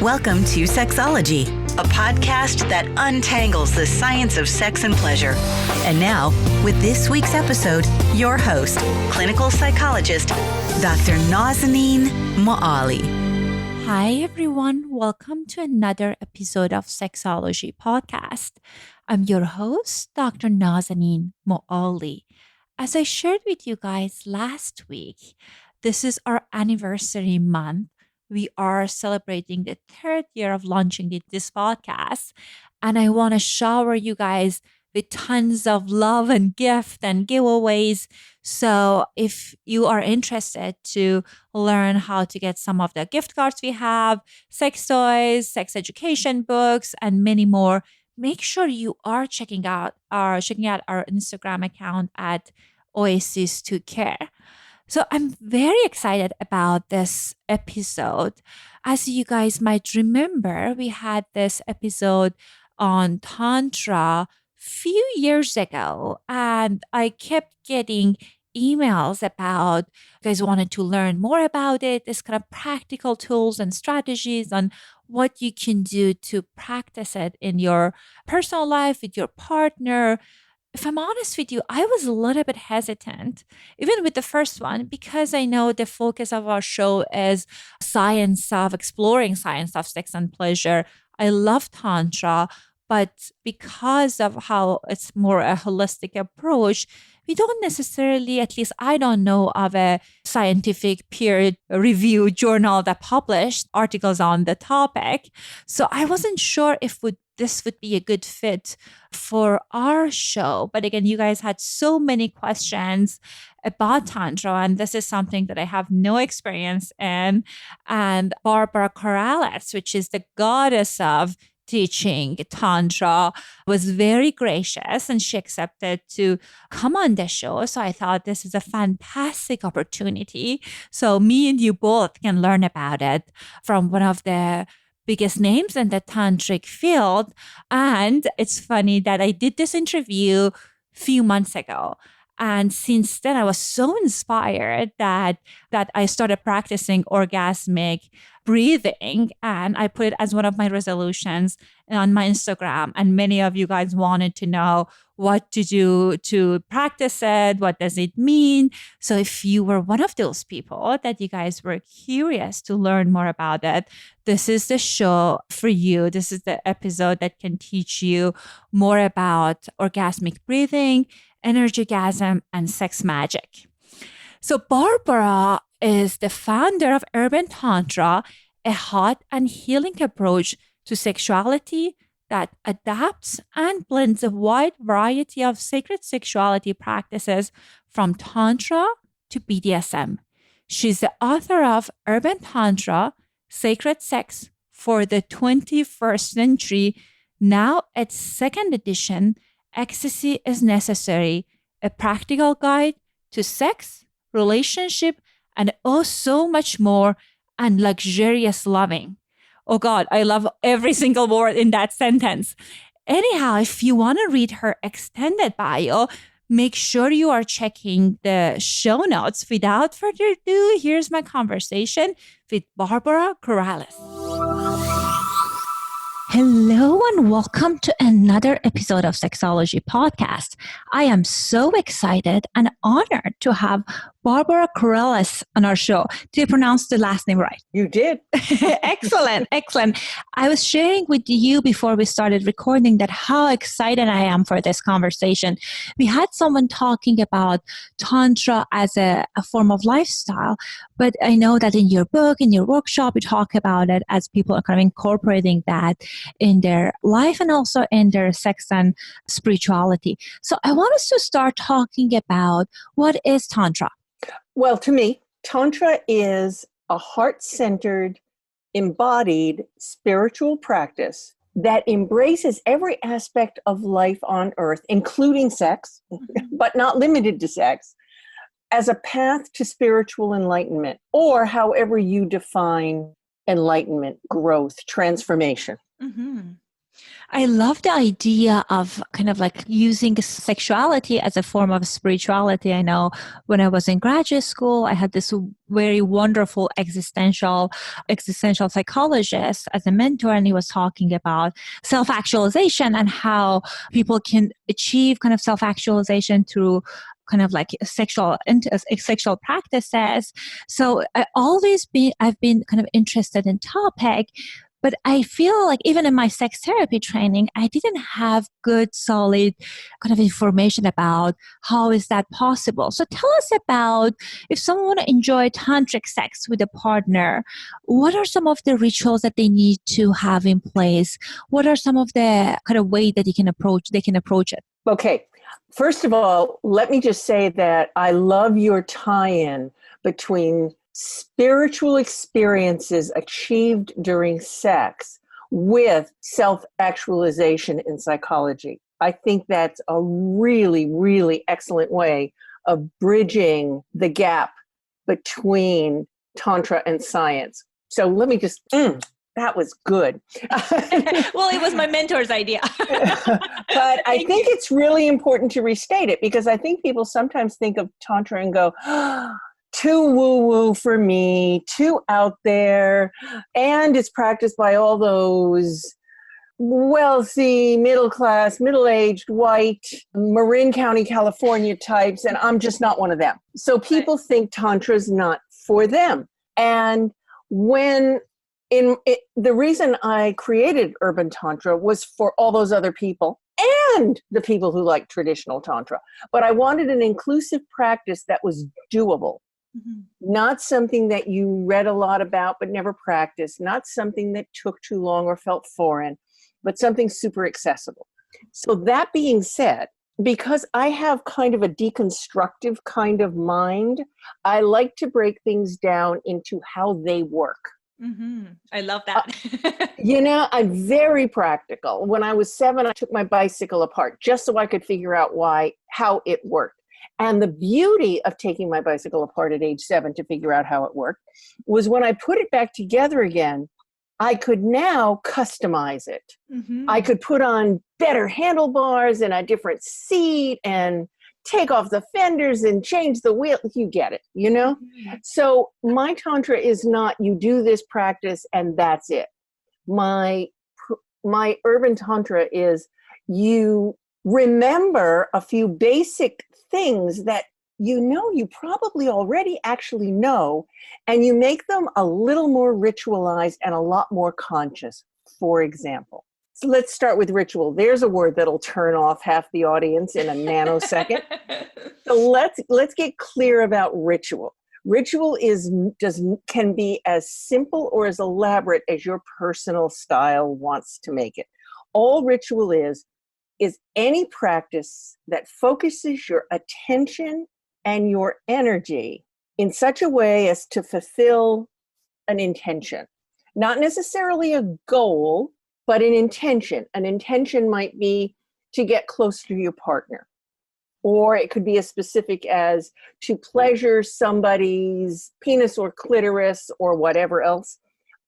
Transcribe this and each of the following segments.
Welcome to Sexology, a podcast that untangles the science of sex and pleasure. And now, with this week's episode, your host, clinical psychologist, Dr. Nazanin Moali. Hi, everyone. Welcome to another episode of Sexology Podcast. I'm your host, Dr. Nazanin Moali. As I shared with you guys last week, this is our anniversary month. We are celebrating the third year of launching this podcast. And I want to shower you guys with tons of love and gift and giveaways. So if you are interested to learn how to get some of the gift cards we have, sex toys, sex education books, and many more, make sure you are checking out our Instagram account at Oasis to Care. So I'm very excited about this episode. As you guys might remember, we had this episode on Tantra few years ago, and I kept getting emails about you guys wanted to learn more about it, this kind of practical tools and strategies on what you can do to practice it in your personal life with your partner. If I'm honest with you, I was a little bit hesitant, even with the first one, because I know the focus of our show is exploring science of sex and pleasure. I love Tantra, but because of how it's more a holistic approach, we don't necessarily, at least I don't know of a scientific peer-reviewed journal that published articles on the topic. So I wasn't sure if this would be a good fit for our show. But again, you guys had so many questions about Tantra, and this is something that I have no experience in. And Barbara Carrellas, which is the goddess of teaching Tantra, was very gracious and she accepted to come on the show. So I thought this is a fantastic opportunity. So me and you both can learn about it from one of the biggest names in the tantric field. And it's funny that I did this interview a few months ago. And since then, I was so inspired that I started practicing orgasmic breathing. And I put it as one of my resolutions on my Instagram. And many of you guys wanted to know what to do to practice it. What does it mean? So if you were one of those people that you guys were curious to learn more about it, this is the show for you. This is the episode that can teach you more about orgasmic breathing, Energygasm, and Sex Magic. So Barbara is the founder of Urban Tantra, a hot and healing approach to sexuality that adapts and blends a wide variety of sacred sexuality practices from Tantra to BDSM. She's the author of Urban Tantra, Sacred Sex for the 21st Century, now its second edition. Ecstasy is Necessary, a practical guide to sex, relationship, and oh, so much more, and luxurious loving. Oh God, I love every single word in that sentence. Anyhow, if you want to read her extended bio, make sure you are checking the show notes. Without further ado, here's my conversation with Barbara Carrellas. Hello and welcome to another episode of Sexology Podcast. I am so excited and honored to have Barbara Carrellas on our show. Did you pronounce the last name right? You did. Excellent. I was sharing with you before we started recording that how excited I am for this conversation. We had someone talking about Tantra as a form of lifestyle, but I know that in your book, in your workshop, you talk about it as people are kind of incorporating that in their life and also in their sex and spirituality. So I want us to start talking about what is Tantra. Well, to me, Tantra is a heart-centered, embodied spiritual practice that embraces every aspect of life on earth, including sex, but not limited to sex, as a path to spiritual enlightenment, or however you define enlightenment, growth, transformation. Mm-hmm. I love the idea of kind of like using sexuality as a form of spirituality. I know when I was in graduate school, I had this very wonderful existential psychologist as a mentor, and he was talking about self-actualization and how people can achieve kind of self-actualization through kind of like sexual practices. So I've been kind of interested in topic. But I feel like even in my sex therapy training, I didn't have good, solid kind of information about how is that possible. So tell us about, if someone want to enjoy tantric sex with a partner, what are some of the rituals that they need to have in place? What are some of the kind of way that they can approach it? Okay. First of all, let me just say that I love your tie-in between spiritual experiences achieved during sex with self-actualization in psychology. I think that's a really, really excellent way of bridging the gap between Tantra and science. So let me just, that was good. Well, it was my mentor's idea. But I think it's really important to restate it, because I think people sometimes think of Tantra and go, too woo-woo for me, too out there, and it's practiced by all those wealthy, middle-class, middle-aged, white, Marin County, California types, and I'm just not one of them. So people think Tantra is not for them. And the reason I created Urban Tantra was for all those other people and the people who like traditional Tantra. But I wanted an inclusive practice that was doable. Mm-hmm. Not something that you read a lot about but never practiced, not something that took too long or felt foreign, but something super accessible. So that being said, because I have kind of a deconstructive kind of mind, I like to break things down into how they work. Mm-hmm. I love that. I'm very practical. When I was 7, I took my bicycle apart just so I could figure out how it worked. And the beauty of taking my bicycle apart at age 7 to figure out how it worked was when I put it back together again, I could now customize it. Mm-hmm. I could put on better handlebars and a different seat and take off the fenders and change the wheel. You get it, Mm-hmm. So my Tantra is not, you do this practice and that's it. My Urban Tantra is, you remember a few basic things that you probably already actually know, and you make them a little more ritualized and a lot more conscious. For example, so let's start with ritual. There's a word that'll turn off half the audience in a nanosecond. So let's get clear about ritual. Ritual can be as simple or as elaborate as your personal style wants to make it. All ritual is any practice that focuses your attention and your energy in such a way as to fulfill an intention. Not necessarily a goal, but an intention. An intention might be to get closer to your partner. Or it could be as specific as to pleasure somebody's penis or clitoris or whatever else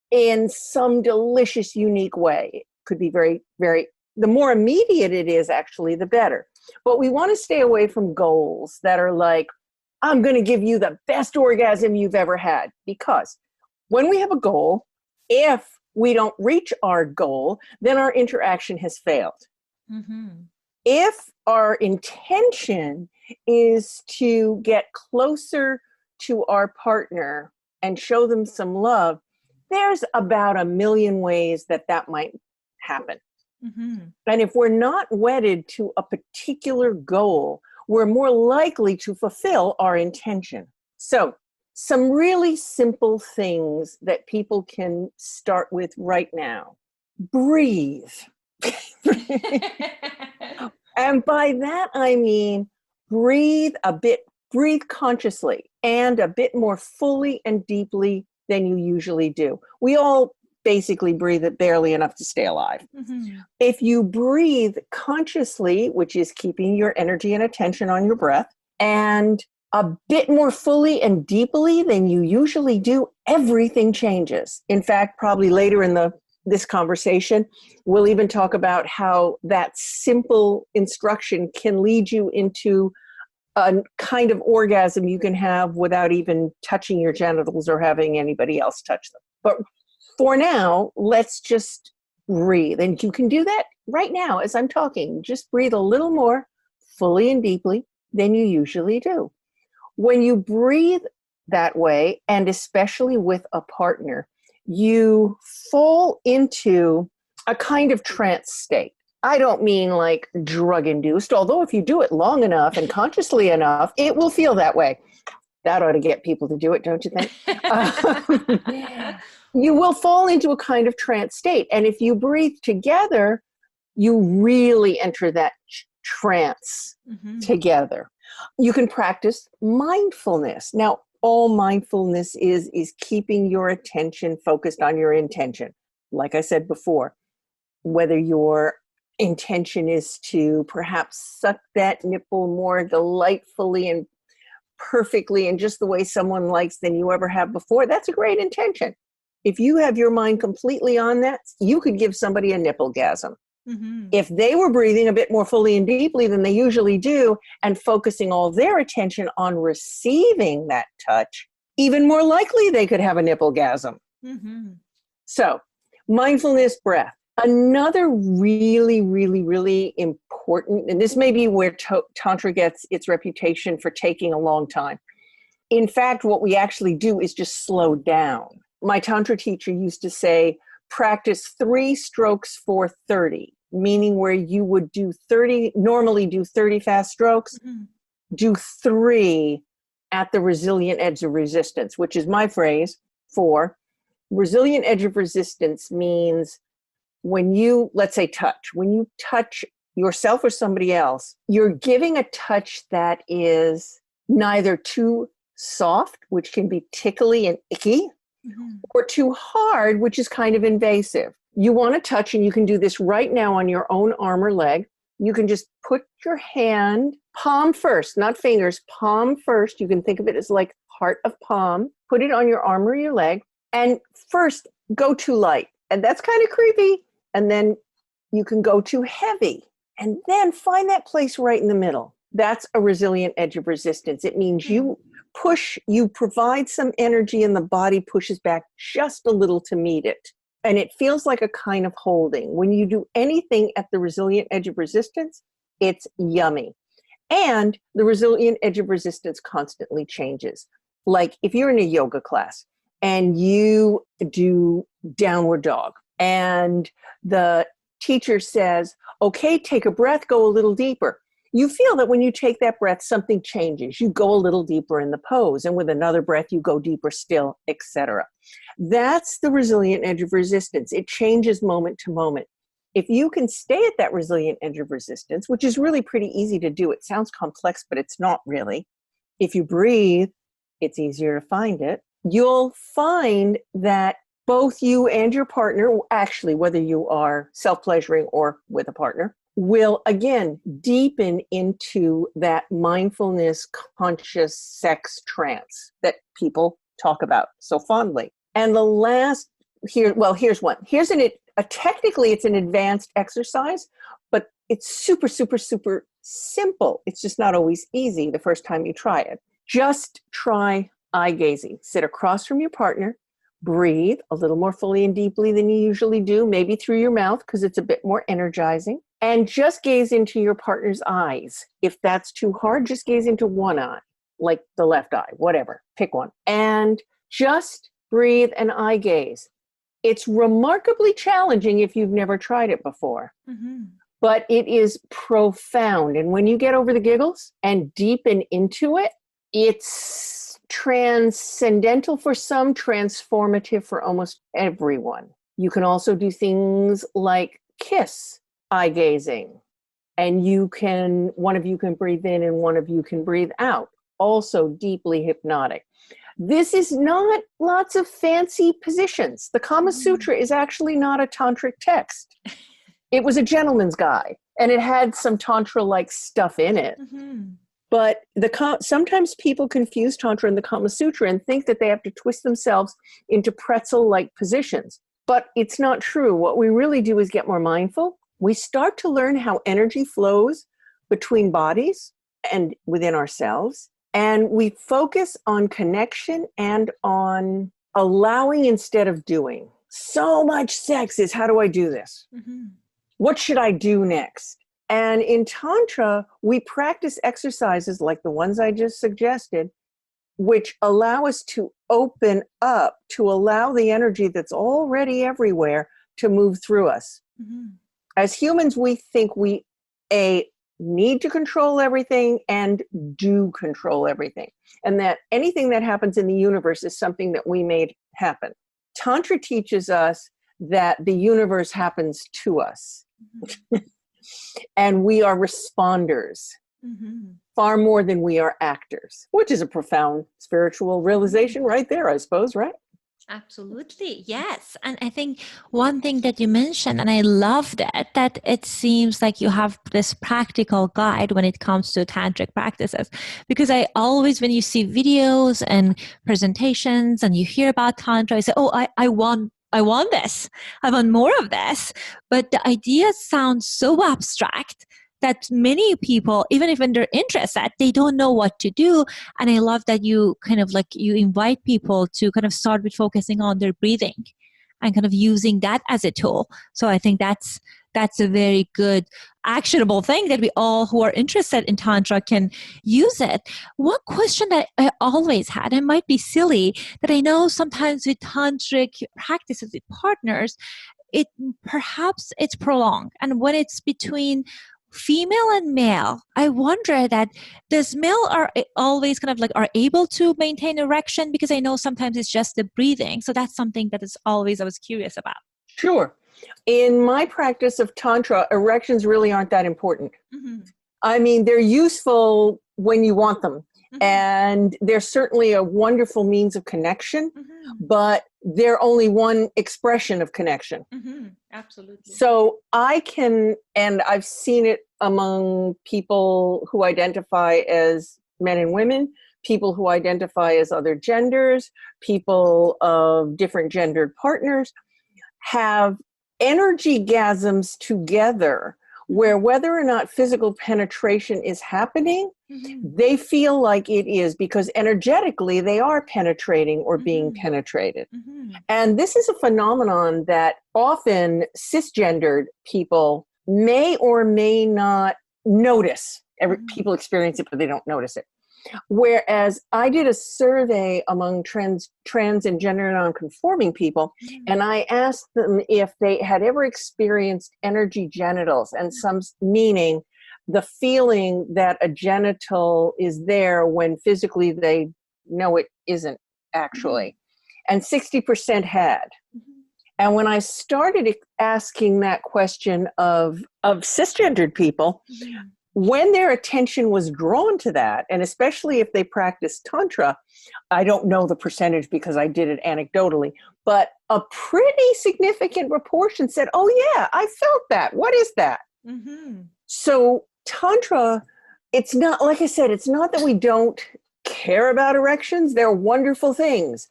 in some delicious, unique way. It could be very, very, the more immediate it is, actually, the better. But we want to stay away from goals that are like, I'm going to give you the best orgasm you've ever had. Because when we have a goal, if we don't reach our goal, then our interaction has failed. Mm-hmm. If our intention is to get closer to our partner and show them some love, there's about 1 million ways that might happen. Mm-hmm. And if we're not wedded to a particular goal, we're more likely to fulfill our intention. So, some really simple things that people can start with right now. Breathe. And by that, I mean, breathe consciously and a bit more fully and deeply than you usually do. We all basically breathe it barely enough to stay alive. Mm-hmm. If you breathe consciously, which is keeping your energy and attention on your breath, and a bit more fully and deeply than you usually do, everything changes. In fact, probably later in the this conversation. We'll even talk about how that simple instruction can lead you into a kind of orgasm you can have without even touching your genitals or having anybody else touch them. But for now, let's just breathe. And you can do that right now as I'm talking. Just breathe a little more fully and deeply than you usually do. When you breathe that way, and especially with a partner, you fall into a kind of trance state. I don't mean like drug-induced, although if you do it long enough and consciously enough, it will feel that way. That ought to get people to do it, don't you think? You will fall into a kind of trance state. And if you breathe together, you really enter that trance together. You can practice mindfulness. Now, all mindfulness is keeping your attention focused on your intention. Like I said before, whether your intention is to perhaps suck that nipple more delightfully and perfectly and just the way someone likes than you ever have before, that's a great intention. If you have your mind completely on that, you could give somebody a nipple-gasm. If they were breathing a bit more fully and deeply than they usually do and focusing all their attention on receiving that touch, even more likely they could have a nipple-gasm. So, mindfulness, breath. Another really, really, really important, and this may be where Tantra gets its reputation for taking a long time. In fact, what we actually do is just slow down. My Tantra teacher used to say, practice 3 strokes for 30, meaning where you would normally do 30 fast strokes, do 3 at the resilient edge of resistance, which is my phrase for resilient edge of resistance means when you, let's say when you touch yourself or somebody else, you're giving a touch that is neither too soft, which can be tickly and icky, or too hard, which is kind of invasive. You want to touch, and you can do this right now on your own arm or leg. You can just put your hand, palm first, not fingers, palm first. You can think of it as like heart of palm. Put it on your arm or your leg, and first go too light. And that's kind of creepy. And then you can go too heavy. And then find that place right in the middle. That's a resilient edge of resistance. It means you provide some energy and the body pushes back just a little to meet it. And it feels like a kind of holding. When you do anything at the resilient edge of resistance, it's yummy. And the resilient edge of resistance constantly changes. Like if you're in a yoga class and you do downward dog and the teacher says, okay, take a breath, go a little deeper. You feel that when you take that breath, something changes. You go a little deeper in the pose, and with another breath, you go deeper still, etc. That's the resilient edge of resistance. It changes moment to moment. If you can stay at that resilient edge of resistance, which is really pretty easy to do, it sounds complex, but it's not really. If you breathe, it's easier to find it. You'll find that both you and your partner, actually, whether you are self-pleasuring or with a partner, will again deepen into that mindfulness, conscious sex trance that people talk about so fondly. And the last here's one. Technically it's an advanced exercise, but it's super, super, super simple. It's just not always easy the first time you try it. Just try eye gazing. Sit across from your partner. Breathe a little more fully and deeply than you usually do, maybe through your mouth because it's a bit more energizing. And just gaze into your partner's eyes. If that's too hard, just gaze into one eye, like the left eye, whatever, pick one. And just breathe and eye gaze. It's remarkably challenging if you've never tried it before, but it is profound. And when you get over the giggles and deepen into it, it's transcendental for some, transformative for almost everyone. You can also do things like kiss eye gazing, and one of you can breathe in and one of you can breathe out. Also deeply hypnotic. This is not lots of fancy positions. The Kama Sutra is actually not a tantric text. It was a gentleman's guide, and it had some tantra-like stuff in it. But sometimes people confuse Tantra and the Kama Sutra and think that they have to twist themselves into pretzel-like positions. But it's not true. What we really do is get more mindful. We start to learn how energy flows between bodies and within ourselves. And we focus on connection and on allowing instead of doing. So much sex is, how do I do this? Mm-hmm. What should I do next? And in Tantra, we practice exercises like the ones I just suggested, which allow us to open up, to allow the energy that's already everywhere to move through us. Mm-hmm. As humans, we think we, need to control everything and do control everything. And that anything that happens in the universe is something that we made happen. Tantra teaches us that the universe happens to us. Mm-hmm. And we are responders. Mm-hmm. Far more than we are actors, which is a profound spiritual realization right there, I suppose, right? Absolutely. Yes. And I think one thing that you mentioned, and I love that it seems like you have this practical guide when it comes to tantric practices, because I always, when you see videos and presentations and you hear about Tantra, I say, oh, I want this. I want more of this. But the ideas sound so abstract that many people, even if when they're interested, they don't know what to do. And I love that you kind of like, you invite people to kind of start with focusing on their breathing and kind of using that as a tool. So I think that's a very good actionable thing that we all who are interested in Tantra can use it. One question that I always had, and might be silly, that I know sometimes with Tantric practices with partners, perhaps it's prolonged. And when it's between female and male, I wonder that does male are always kind of like are able to maintain erection? Because I know sometimes it's just the breathing. So that's something that is always I was curious about. Sure. In my practice of Tantra, erections really aren't that important. Mm-hmm. I mean, they're useful when you want them. Mm-hmm. And they're certainly a wonderful means of connection, mm-hmm. but they're only one expression of connection. Mm-hmm. Absolutely. So I can, and I've seen it among people who identify as men and women, people who identify as other genders, people of different gendered partners, have energygasms together where whether or not physical penetration is happening, mm-hmm. they feel like it is because energetically they are penetrating or mm-hmm. being penetrated. Mm-hmm. And this is a phenomenon that often cisgendered people may or may not notice. Mm-hmm. People experience it, but they don't notice it. Whereas I did a survey among trans and gender nonconforming people, and I asked them if they had ever experienced energy genitals, and some meaning the feeling that a genital is there when physically they know it isn't actually. And 60% had. And when I started asking that question of cisgendered people, when their attention was drawn to that, and especially if they practiced Tantra, I don't know the percentage because I did it anecdotally, but a pretty significant proportion said, oh yeah, I felt that. What is that? Mm-hmm. So Tantra, it's not, like I said, it's not that we don't care about erections. They're wonderful things,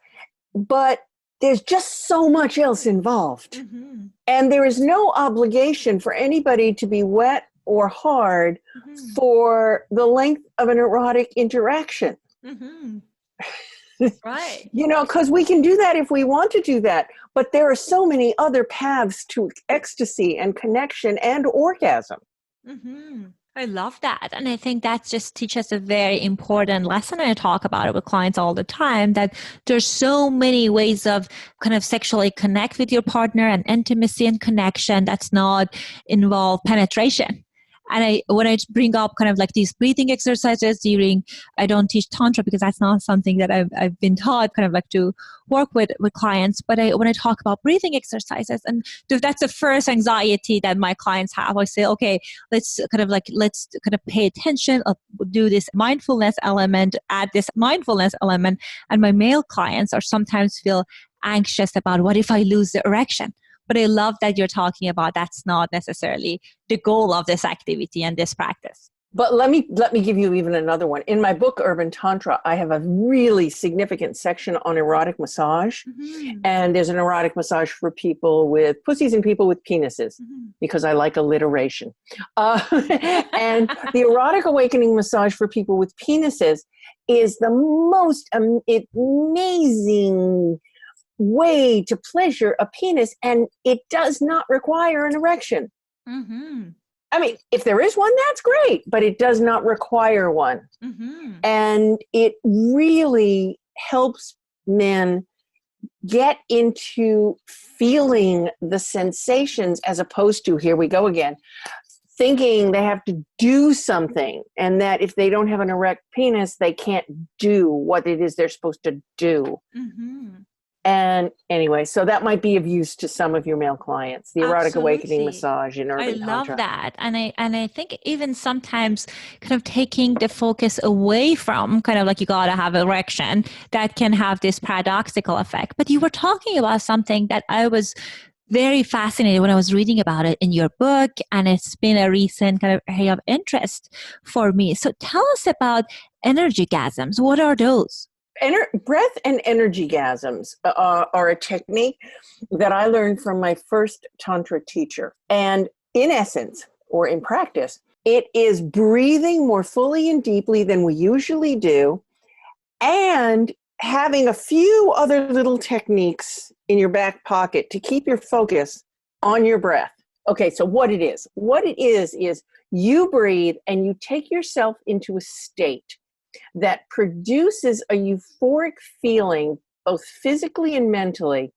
but there's just so much else involved. Mm-hmm. And there is no obligation for anybody to be wet or hard mm-hmm. for the length of an erotic interaction. Mm-hmm. Right. You know, because we can do that if we want to do that. But there are so many other paths to ecstasy and connection and orgasm. Mm-hmm. I love that. And I think that just teaches a very important lesson. I talk about it with clients all the time, that there's so many ways of kind of sexually connect with your partner and intimacy and connection that's not involve penetration. And when I bring up kind of like these breathing exercises I don't teach Tantra because that's not something that I've been taught kind of like to work with clients. But when I talk about breathing exercises, and that's the first anxiety that my clients have, I say, okay, let's kind of pay attention, do this mindfulness element, add this mindfulness element. And my male clients are sometimes feel anxious about what if I lose the erection? But I love that you're talking about that's not necessarily the goal of this activity and this practice. But let me give you even another one. In my book, Urban Tantra, I have a really significant section on erotic massage. And there's an erotic massage for people with pussies and people with penises, because I like alliteration. And the erotic awakening massage for people with penises is the most amazing way to pleasure a penis, and it does not require an erection. I mean, if there is one, that's great, but it does not require one. And it really helps men get into feeling the sensations, as opposed to, here we go again, thinking they have to do something, and that if they don't have an erect penis, they can't do what it is they're supposed to do. And anyway, so that might be of use to some of your male clients, the erotic awakening massage in Urban Tantra. I love that. And I think even sometimes kind of taking the focus away from kind of like you got to have erection, that can have this paradoxical effect. But you were talking about something that I was very fascinated when I was reading about it in your book, and it's been a recent kind of area of interest for me. So tell us about energygasms. What are those? Breath and energygasms are a technique that I learned from my first Tantra teacher. And in essence, or in practice, it is breathing more fully and deeply than we usually do, and having a few other little techniques in your back pocket to keep your focus on your breath. Okay, so what it is you breathe and you take yourself into a state that produces a euphoric feeling, both physically and mentally,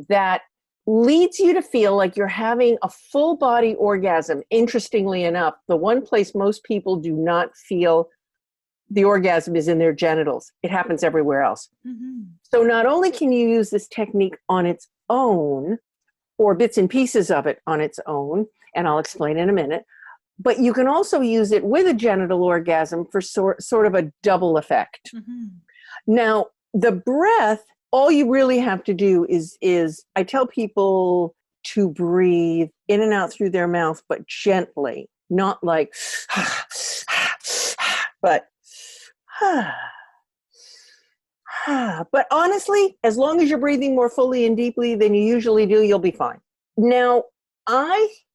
that leads you to feel like you're having a full body orgasm. Interestingly enough, the one place most people do not feel the orgasm is in their genitals. It happens everywhere else. So not only can you use this technique on its own, or bits and pieces of it on its own, and I'll explain in a minute, but you can also use it with a genital orgasm for sort of a double effect. Now, the breath, all you really have to do is I tell people to breathe in and out through their mouth, but gently, not like, but but honestly, as long as you're breathing more fully and deeply than you usually do, you'll be fine. Now,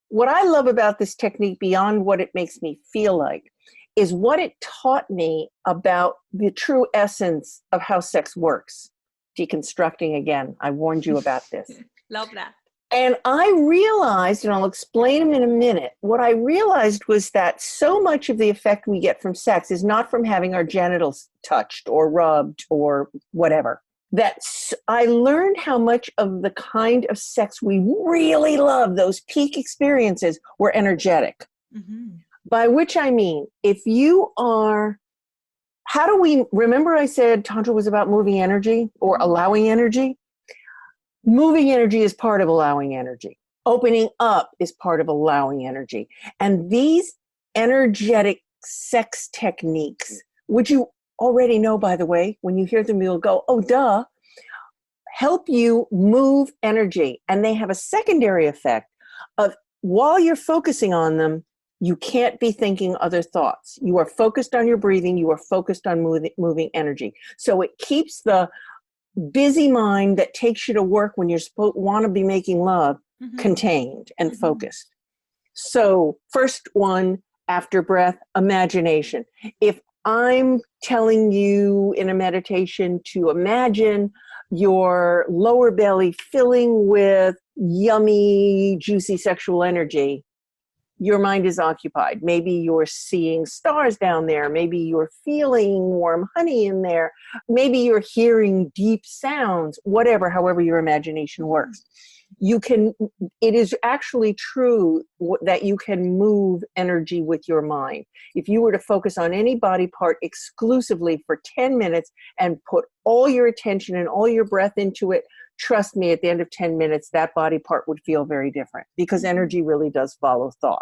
what I love about this technique, beyond what it makes me feel like, is what it taught me about the true essence of how sex works. Deconstructing again. I warned you about this. Love that. And I realized, and I'll explain in a minute, what I realized was that so much of the effect we get from sex is not from having our genitals touched or rubbed or whatever. I learned how much of the kind of sex we really love, those peak experiences, were energetic. By which I mean, if you are, remember I said Tantra was about moving energy or allowing energy? Moving energy is part of allowing energy. Opening up is part of allowing energy. And these energetic sex techniques, which you already know, by the way, when you hear them, you'll go, oh, duh, help you move energy. And they have a secondary effect of, while you're focusing on them, you can't be thinking other thoughts. You are focused on your breathing. You are focused on moving energy. So it keeps the busy mind that takes you to work when you're want to be making love contained and focused. So first one, after breath, imagination. If I'm telling you in a meditation to imagine your lower belly filling with yummy, juicy sexual energy, your mind is occupied. Maybe you're seeing stars down there. Maybe you're feeling warm honey in there. Maybe you're hearing deep sounds, whatever, however your imagination works. It is actually true that you can move energy with your mind. If you were to focus on any body part exclusively for 10 minutes and put all your attention and all your breath into it, trust me, at the end of 10 minutes, that body part would feel very different, because energy really does follow thought,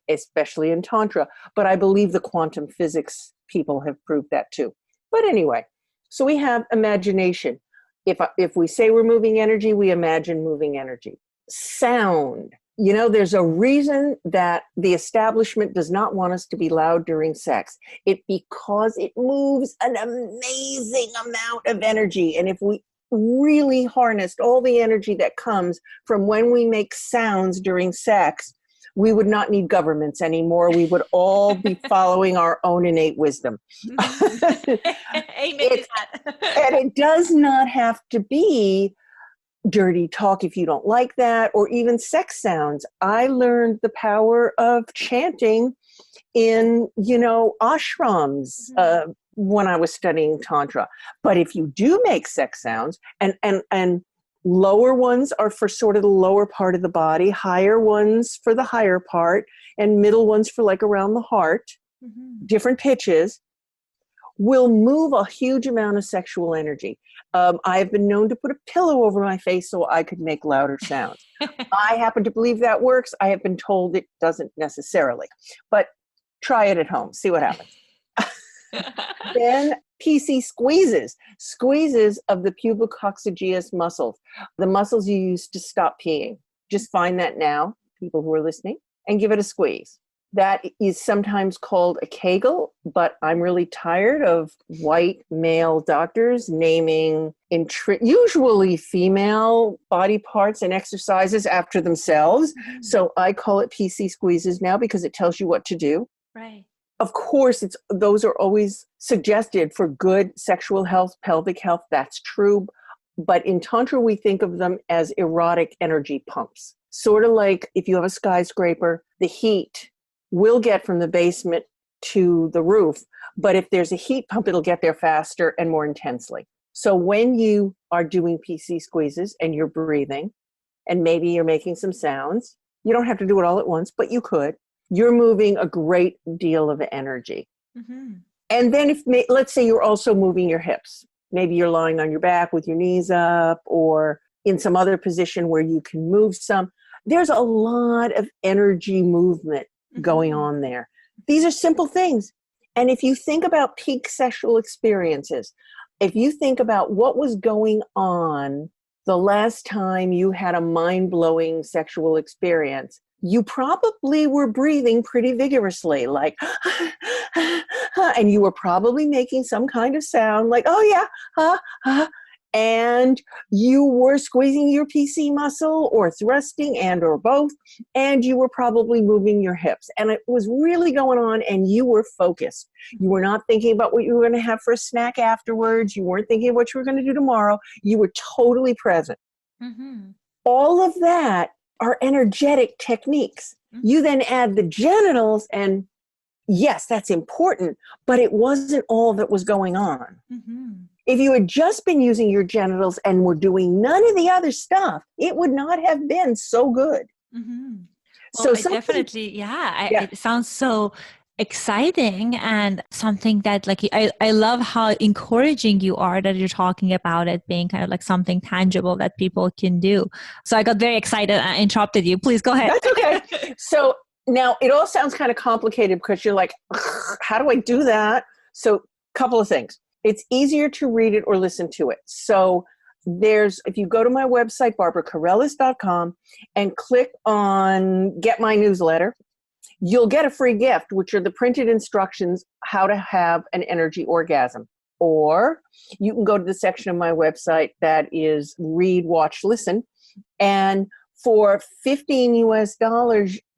especially in Tantra. But I believe the quantum physics people have proved that too. But anyway, so we have imagination. If we say we're moving energy, we imagine moving energy. Sound. There's a reason that the establishment does not want us to be loud during sex. Because it moves an amazing amount of energy. And if we really harnessed all the energy that comes from when we make sounds during sex, we would not need governments anymore. We would all be following our own innate wisdom. Amen to that. And it does not have to be dirty talk if you don't like that, or even sex sounds. I learned the power of chanting in, ashrams when I was studying Tantra. But if you do make sex sounds, and lower ones are for sort of the lower part of the body, higher ones for the higher part, and middle ones for like around the heart, different pitches, will move a huge amount of sexual energy. I have been known to put a pillow over my face so I could make louder sounds. I happen to believe that works. I have been told it doesn't necessarily, but try it at home. See what happens. Then PC squeezes of the pubococcygeus muscles, the muscles you use to stop peeing. Just find that now, people who are listening, and give it a squeeze. That is sometimes called a Kegel, but I'm really tired of white male doctors naming usually female body parts and exercises after themselves. So I call it PC squeezes now because it tells you what to do. Right. Of course, those are always suggested for good sexual health, pelvic health. That's true. But in Tantra, we think of them as erotic energy pumps. Sort of like if you have a skyscraper, the heat will get from the basement to the roof. But if there's a heat pump, it'll get there faster and more intensely. So when you are doing PC squeezes and you're breathing, and maybe you're making some sounds, you don't have to do it all at once, but you could. You're moving a great deal of energy. And then let's say you're also moving your hips. Maybe you're lying on your back with your knees up or in some other position where you can move some. There's a lot of energy movement going on there. These are simple things. And if you think about peak sexual experiences, if you think about what was going on the last time you had a mind-blowing sexual experience, you probably were breathing pretty vigorously, like, and you were probably making some kind of sound like, oh yeah, and you were squeezing your PC muscle or thrusting and or both, and you were probably moving your hips. And it was really going on, and you were focused. You were not thinking about what you were going to have for a snack afterwards. You weren't thinking of what you were going to do tomorrow. You were totally present. All of that are energetic techniques. You then add the genitals, and yes, that's important, but it wasn't all that was going on. If you had just been using your genitals and were doing none of the other stuff, it would not have been so good. Well, it sounds so exciting, and something that I love how encouraging you are that you're talking about it being kind of like something tangible that people can do. So I got very excited. I interrupted you. Please go ahead. That's okay. So now it all sounds kind of complicated because you're like, how do I do that? So a couple of things. It's easier to read it or listen to it. So if you go to my website, barbaracarrellas.com, and click on Get My Newsletter, you'll get a free gift, which are the printed instructions how to have an energy orgasm. Or you can go to the section of my website that is Read, Watch, Listen. And for $15 US,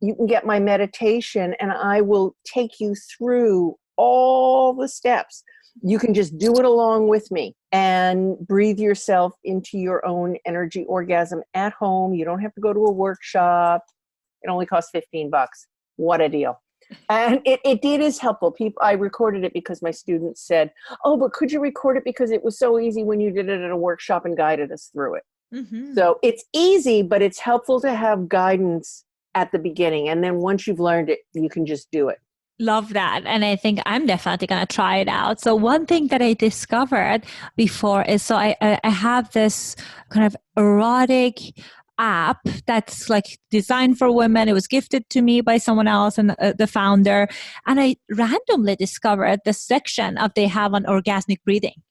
you can get my meditation, and I will take you through all the steps. You can just do it along with me and breathe yourself into your own energy orgasm at home. You don't have to go to a workshop. It only costs $15. What a deal. And it is helpful. I recorded it because my students said, oh, but could you record it because it was so easy when you did it at a workshop and guided us through it. So it's easy, but it's helpful to have guidance at the beginning. And then once you've learned it, you can just do it. Love that. And I think I'm definitely going to try it out. So one thing that I discovered before is, so I have this kind of erotic app that's like designed for women. It was gifted to me by someone else and the founder. And I randomly discovered the section they have on orgasmic breathing.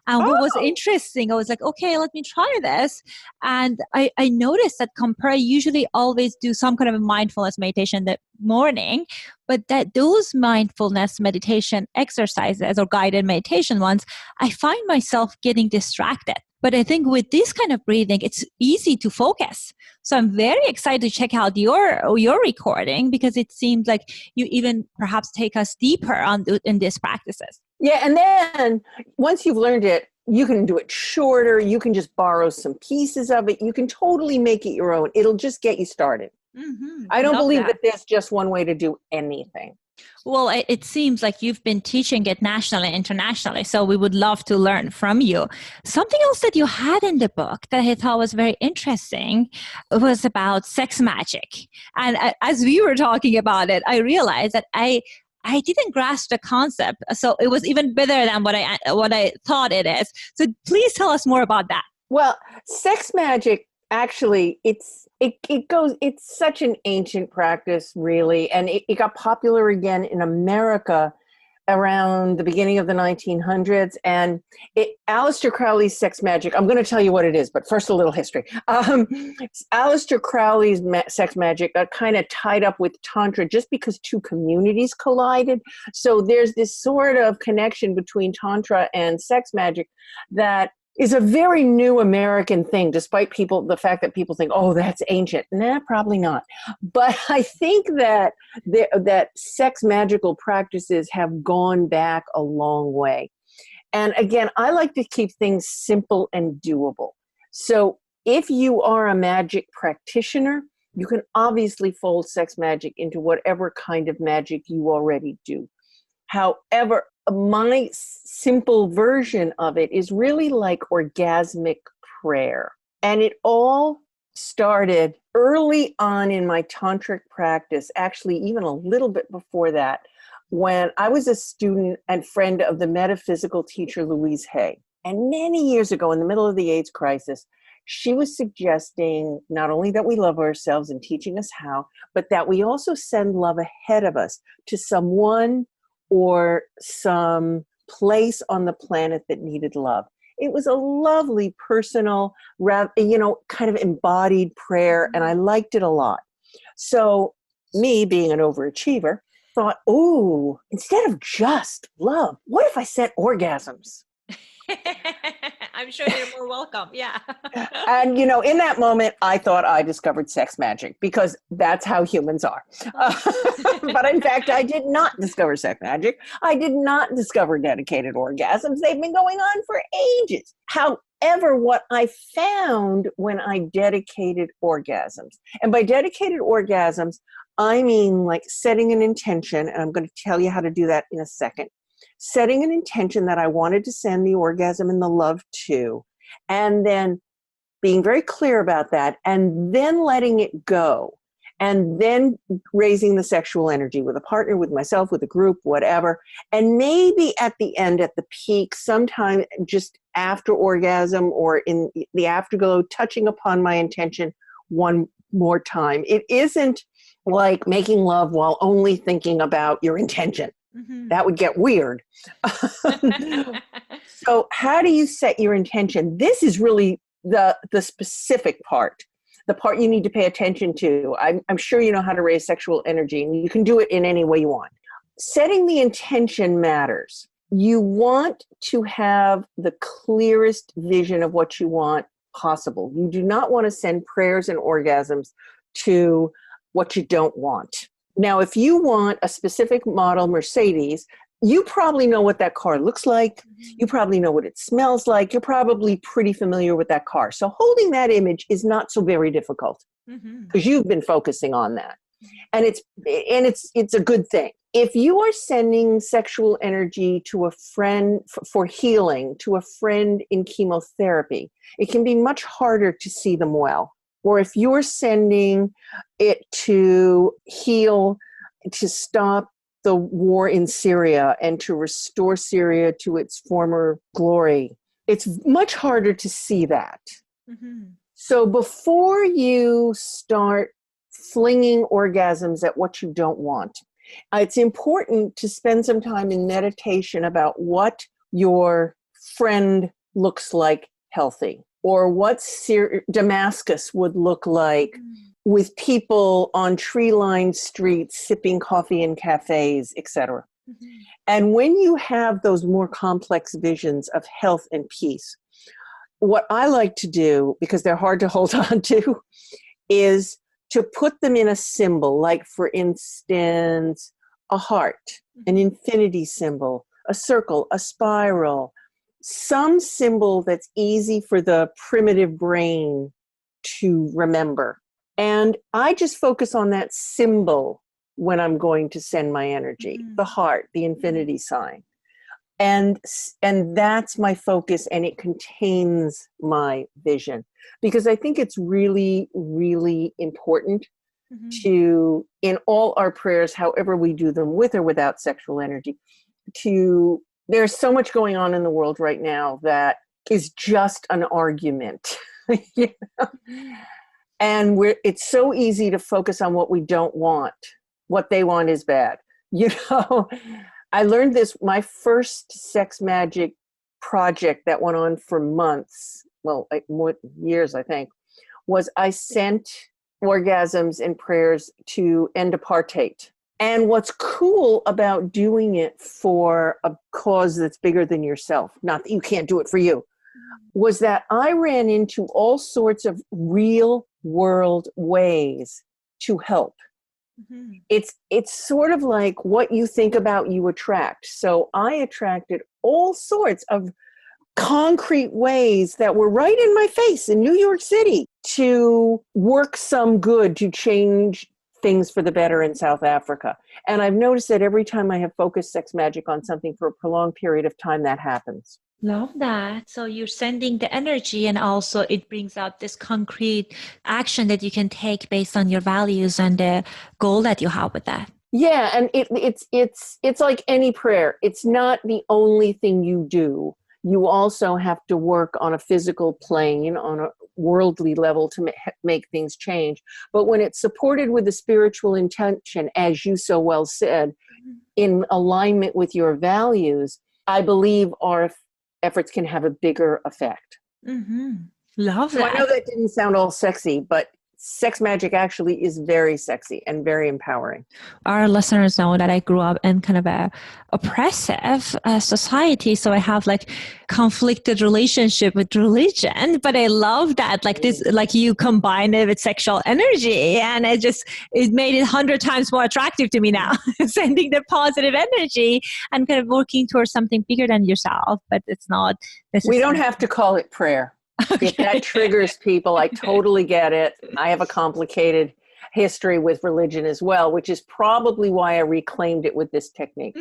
And what was interesting, I was like, okay, let me try this. And I noticed that I usually always do some kind of a mindfulness meditation in the morning, but that those mindfulness meditation exercises or guided meditation ones, I find myself getting distracted. But I think with this kind of breathing, it's easy to focus. So I'm very excited to check out your recording, because it seems like you even perhaps take us deeper in these practices. Yeah, and then once you've learned it, you can do it shorter. You can just borrow some pieces of it. You can totally make it your own. It'll just get you started. Mm-hmm. I don't believe that there's just one way to do anything. Well, it seems like you've been teaching it nationally and internationally, so we would love to learn from you. Something else that you had in the book that I thought was very interesting was about sex magic. And as we were talking about it, I realized that I didn't grasp the concept, so it was even better than what I thought it is. So please tell us more about that. Well, sex magic, actually, it's such an ancient practice, really, and it got popular again in America around the beginning of the 1900s. And Aleister Crowley's sex magic, I'm going to tell you what it is, but first a little history. Aleister Crowley's sex magic got kind of tied up with Tantra just because two communities collided. So there's this sort of connection between Tantra and sex magic that is a very new American thing, despite the fact that people think, oh, that's ancient. Nah, probably not. But I think that that sex magical practices have gone back a long way. And again, I like to keep things simple and doable. So if you are a magic practitioner, you can obviously fold sex magic into whatever kind of magic you already do. However, my simple version of it is really like orgasmic prayer. And it all started early on in my tantric practice, actually even a little bit before that, when I was a student and friend of the metaphysical teacher Louise Hay. And many years ago, in the middle of the AIDS crisis, she was suggesting not only that we love ourselves and teaching us how, but that we also send love ahead of us to someone or some place on the planet that needed love. It was a lovely, personal, kind of embodied prayer, and I liked it a lot. So me, being an overachiever, thought, oh, instead of just love, what if I sent orgasms? I'm sure you're more welcome. Yeah. And, in that moment, I thought I discovered sex magic, because that's how humans are. But in fact, I did not discover sex magic. I did not discover dedicated orgasms. They've been going on for ages. However, what I found when I dedicated orgasms, and by dedicated orgasms, I mean like setting an intention, and I'm going to tell you how to do that in a second. Setting an intention that I wanted to send the orgasm and the love to, and then being very clear about that, and then letting it go, and then raising the sexual energy with a partner, with myself, with a group, whatever. And maybe at the end, at the peak, sometime just after orgasm or in the afterglow, touching upon my intention one more time. It isn't like making love while only thinking about your intention. Mm-hmm. That would get weird. So how do you set your intention? This is really the specific part, the part you need to pay attention to. I'm sure you know how to raise sexual energy, and you can do it in any way you want. Setting the intention matters. You want to have the clearest vision of what you want possible. You do not want to send prayers and orgasms to what you don't want. Now, if you want a specific model Mercedes, you probably know what that car looks like. You probably know what it smells like. You're probably pretty familiar with that car. So holding that image is not so very difficult, because you've been focusing on that. And it's a good thing. If you are sending sexual energy to a friend for healing, to a friend in chemotherapy, it can be much harder to see them well. Or if you're sending it to heal, to stop the war in Syria and to restore Syria to its former glory, it's much harder to see that. Mm-hmm. So before you start flinging orgasms at what you don't want, it's important to spend some time in meditation about what your friend looks like healthy, or what Damascus would look like with people on tree-lined streets sipping coffee in cafes, etc. And when you have those more complex visions of health and peace, what I like to do, because they're hard to hold on to, is to put them in a symbol, like, for instance, a heart, an infinity symbol, a circle, a spiral, some symbol that's easy for the primitive brain to remember. And I just focus on that symbol when I'm going to send my energy, the heart, the infinity sign. And that's my focus, and it contains my vision, because I think it's really, really important to, in all our prayers, however we do them, with or without sexual energy, there's so much going on in the world right now that is just an argument. You know? And it's so easy to focus on what we don't want. What they want is bad. You know, I learned this, my first sex magic project that went on for months, well, more years, I think, was I sent orgasms and prayers to end apartheid. And what's cool about doing it for a cause that's bigger than yourself, not that you can't do it for you, was that I ran into all sorts of real world ways to help. It's sort of like what you think about, you attract. So I attracted all sorts of concrete ways that were right in my face in New York City to work some good, to change things for the better in South Africa. And I've noticed that every time I have focused sex magic on something for a prolonged period of time, that happens. Love that. So you're sending the energy, and also it brings out this concrete action that you can take based on your values and the goal that you have with that. Yeah, and it's like any prayer. It's not the only thing you do. You also have to work on a physical plane, on a worldly level, to make things change. But when it's supported with a spiritual intention, as you so well said, in alignment with your values, I believe our efforts can have a bigger effect. Love that. So I know that didn't sound all sexy, but sex magic actually is very sexy and very empowering. Our listeners know that I grew up in kind of a oppressive society. So I have like conflicted relationship with religion, but I love that, like this, like you combine it with sexual energy, and it made it 100 times more attractive to me now, sending the positive energy and kind of working towards something bigger than yourself, but it's not. We don't have to call it prayer. Okay. If that triggers people, I totally get it. I have a complicated history with religion as well, which is probably why I reclaimed it with this technique.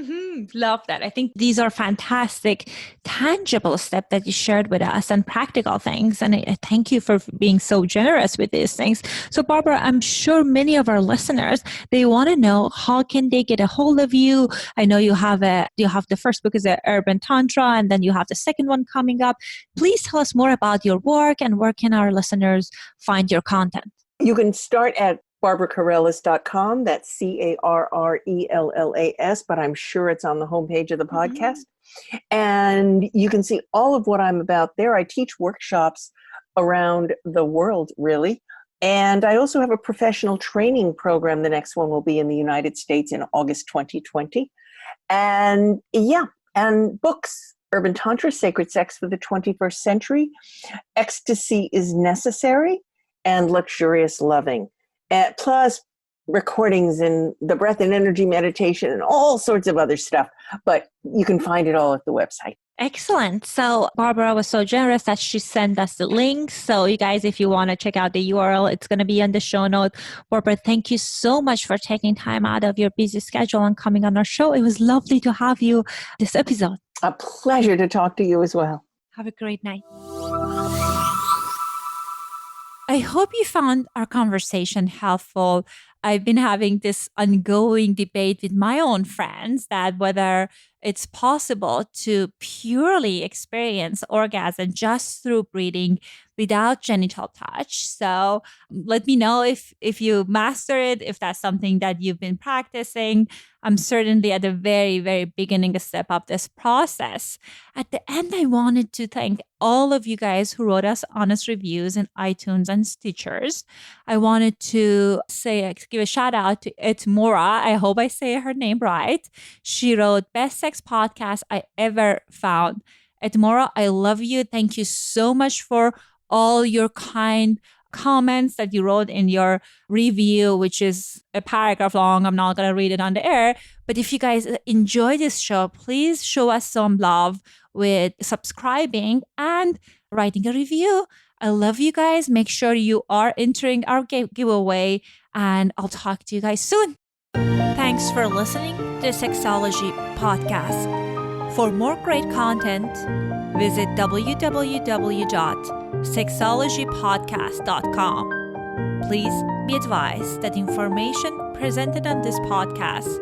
Love that. I think these are fantastic, tangible steps that you shared with us and practical things. And I thank you for being so generous with these things. So Barbara, I'm sure many of our listeners, they want to know, how can they get a hold of you? I know you have the first book is Urban Tantra, and then you have the second one coming up. Please tell us more about your work, and where can our listeners find your content? You can start at BarbaraCarrellas.com. That's CARRELLAS, but I'm sure it's on the homepage of the podcast. And you can see all of what I'm about there. I teach workshops around the world, really. And I also have a professional training program. The next one will be in the United States in August 2020. And and books. Urban Tantra, Sacred Sex for the 21st Century. Ecstasy is Necessary, and Luxurious Loving. Plus recordings in the breath and energy meditation and all sorts of other stuff. But you can find it all at the website. Excellent. So Barbara was so generous that she sent us the links. So you guys, if you want to check out the URL, it's going to be on the show note. Barbara, thank you so much for taking time out of your busy schedule and coming on our show. It was lovely to have you this episode. A pleasure to talk to you as well. Have a great night. I hope you found our conversation helpful. I've been having this ongoing debate with my own friends that whether it's possible to purely experience orgasm just through breathing without genital touch. So let me know if you master it, if that's something that you've been practicing. I'm certainly at the very, very beginning step of this process. At the end, I wanted to thank all of you guys who wrote us honest reviews in iTunes and Stitchers. I wanted to give a shout out to Etmora. I hope I say her name right. She wrote best sex podcast I ever found. Etmora, I love you. Thank you so much for all your kind comments that you wrote in your review, which is a paragraph long. I'm not going to read it on the air. But if you guys enjoy this show, please show us some love with subscribing and writing a review. I love you guys. Make sure you are entering our giveaway, and I'll talk to you guys soon. Thanks for listening to the Sexology Podcast. For more great content, visit www.sexologypodcast.com. Please be advised that information presented on this podcast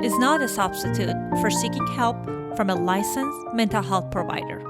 is not a substitute for seeking help from a licensed mental health provider.